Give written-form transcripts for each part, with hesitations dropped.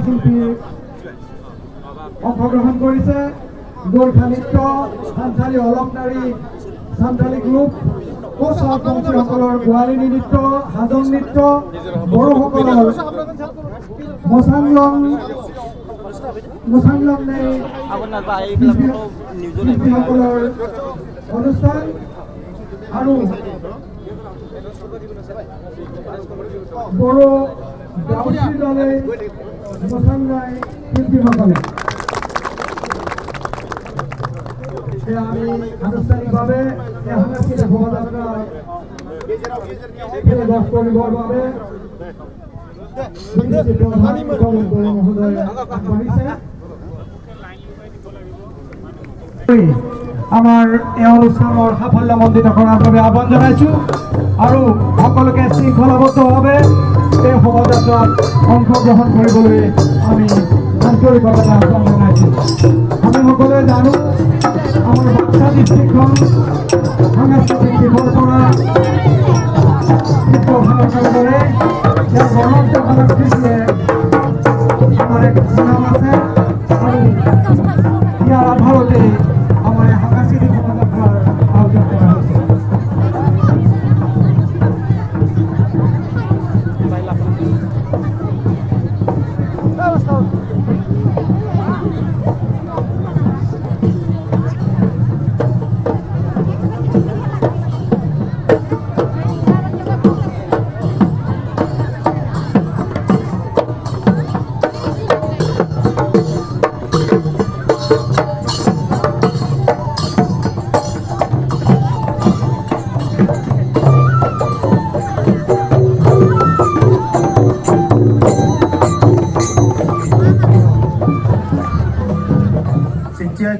শিল্পী অংশগ্ৰহণ কৰেছে। গোৰ্খা নৃত্য, সান্থালী অলংকাৰী, সান্থালী গ্ৰুপ, কোচ বংশীসকলৰ গোৱালিনী নৃত্য, হাজং নৃত্য, বড়োসকলৰ মোচাংলং শিল্পীসকলৰ অনুষ্ঠান আৰু বড়ো গাঁৱৰ দলে মোচাং গাই শিল্পীসকলে আমি আনুষ্ঠানিকভাৱে এই সাংস্কৃতিক শোভাযাত্ৰা কৰিবৰ বাবে আমাৰ এই অনুষ্ঠানৰ সাফল্যমণ্ডিত কৰাৰ বাবে আহ্বান জনাইছোঁ আৰু সকলোকে শৃংখলাবদ্ধভাৱে এই শোভাযাত্ৰাত অংশগ্ৰহণ কৰিবলৈ আমি আন্তৰিকভাৱে আহ্বান জনাইছোঁ। আমি সকলোৱে জানো আমাৰ বাক্সা ডিষ্ট্ৰিক্টখন সাংস্কৃতিক দিশৰ পৰা দৰে ইয়াৰ বৰঞ্চ সংস্কৃতিয়ে আমাৰ এক সুনাম আছে আৰু ইয়াৰ আধাৰতে আমাৰ এই সাংস্কৃতিক শোভাযাত্ৰাৰ আয়োজন কৰা হৈছে।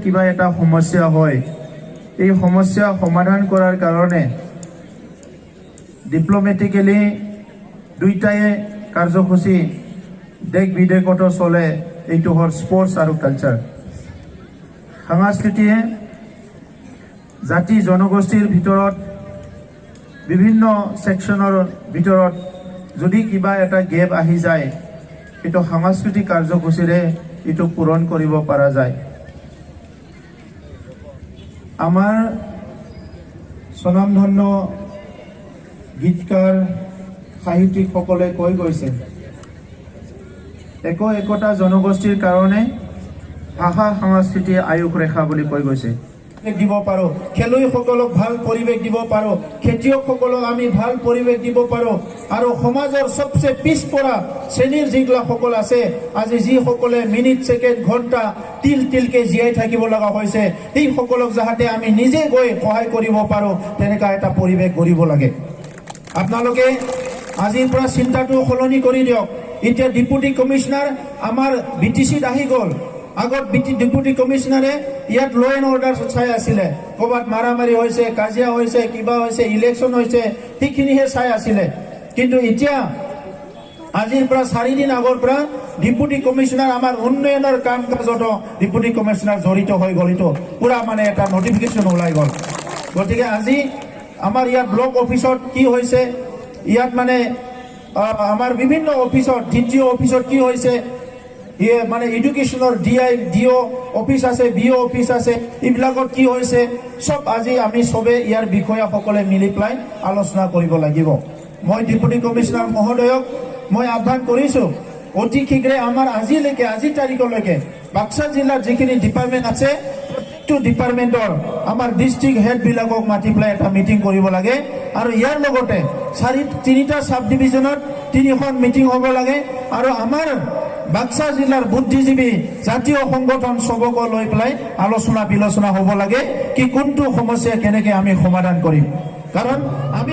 কিবা এটা সমস্যা হয়, এই সমস্যা সমাধান কৰাৰ কাৰণে ডিপ্ল'মেটিকেলি দুইটাই কাৰ্যসূচী দেশ বিদেশতো চলে। এইটো হ'ল স্পৰ্টছ আৰু কালচাৰ। সংস্কৃতিয়ে জাতি জনগোষ্ঠীৰ ভিতৰত বিভিন্ন ছেকশ্যনৰ ভিতৰত যদি কিবা এটা গেপ আহি যায়, এইটো সাংস্কৃতিক কাৰ্যসূচীৰে এইটো পূৰণ কৰিব পৰা যায়। আমাৰ স্বনামধন্য গীতকাৰ সাহিত্যিকসকলে কৈ গৈছে, একোটা জনগোষ্ঠীৰ কাৰণে ভাষা সংস্কৃতি আয়ুস ৰেখা বুলি কৈ গৈছে। দিব পাৰোঁ, খেলুৱৈসকলক ভাল পৰিৱেশ দিব পাৰোঁ, খেতিয়কসকলক আমি ভাল পৰিৱেশ দিব পাৰোঁ আৰু সমাজৰ সবচে পিছপৰা শ্ৰেণীৰ যিগিলাসকল আছে, আজি যিসকলে মিনিট ছেকেণ্ড ঘণ্টা তিলকে জীয়াই থাকিব লগা হৈছে, সেইসকলক যাতে আমি নিজে গৈ সহায় কৰিব পাৰোঁ তেনেকুৱা এটা পৰিৱেশ গঢ়িব লাগে। আপোনালোকে আজিৰ পৰা চিন্তাটো সলনি কৰি দিয়ক। এতিয়া ডেপুটি কমিশনাৰ আমাৰ BTCত আহি গ'ল। আগত ডেপুটি কমিশনাৰে ইয়াত ল এণ্ড অৰ্ডাৰ চাই আছিলে, ক'ৰবাত মাৰামাৰি হৈছে, কাজিয়া হৈছে, কিবা হৈছে, ইলেকশ্যন হৈছে, সেইখিনিহে চাই আছিলে। কিন্তু এতিয়া আজিৰ পৰা 4 দিন আগৰ পৰা ডেপুটি কমিশনাৰ আমাৰ উন্নয়নৰ কাম কাজত ডেপুটি কমিশনাৰ জড়িত হৈ গ'ল। এইটো পুৰা মানে এটা নটিফিকেশ্যন ওলাই গ'ল। গতিকে আজি আমাৰ ইয়াত ব্লক অফিচত কি হৈছে, ইয়াত মানে আমাৰ বিভিন্ন অফিচত DTO অফিচত কি হৈছে, মানে এডুকেশ্যনৰ DO অফিচ আছে, BO অফিচ আছে, এইবিলাকত কি হৈছে সব আজি আমি চবে ইয়াৰ বিষয়াসকলে মিলি পেলাই আলোচনা কৰিব লাগিব। মই ডেপুটি কমিশনাৰ মহোদয়ক মই আহ্বান কৰিছোঁ, অতি শীঘ্ৰে আমাৰ আজিৰ তাৰিখলৈকে বাক্সা জিলাৰ যিখিনি ডিপাৰ্টমেণ্ট আছে, প্ৰত্যেকটো ডিপাৰ্টমেণ্টৰ আমাৰ ডিষ্ট্ৰিক্ট হেডবিলাকক মাতি পেলাই এটা মিটিং কৰিব লাগে আৰু ইয়াৰ লগতে 3টা সাব ডিভিজনত 3খন মিটিং হ'ব লাগে আৰু আমাৰ বাক্সা জিলাৰ বুদ্ধিজীৱী জাতীয় সংগঠন সবক লৈ পেলাই আলোচনা বিলোচনা হ'ব লাগে কি কোনটো সমস্যা কেনেকৈ আমি সমাধান কৰিম। কাৰণ আমি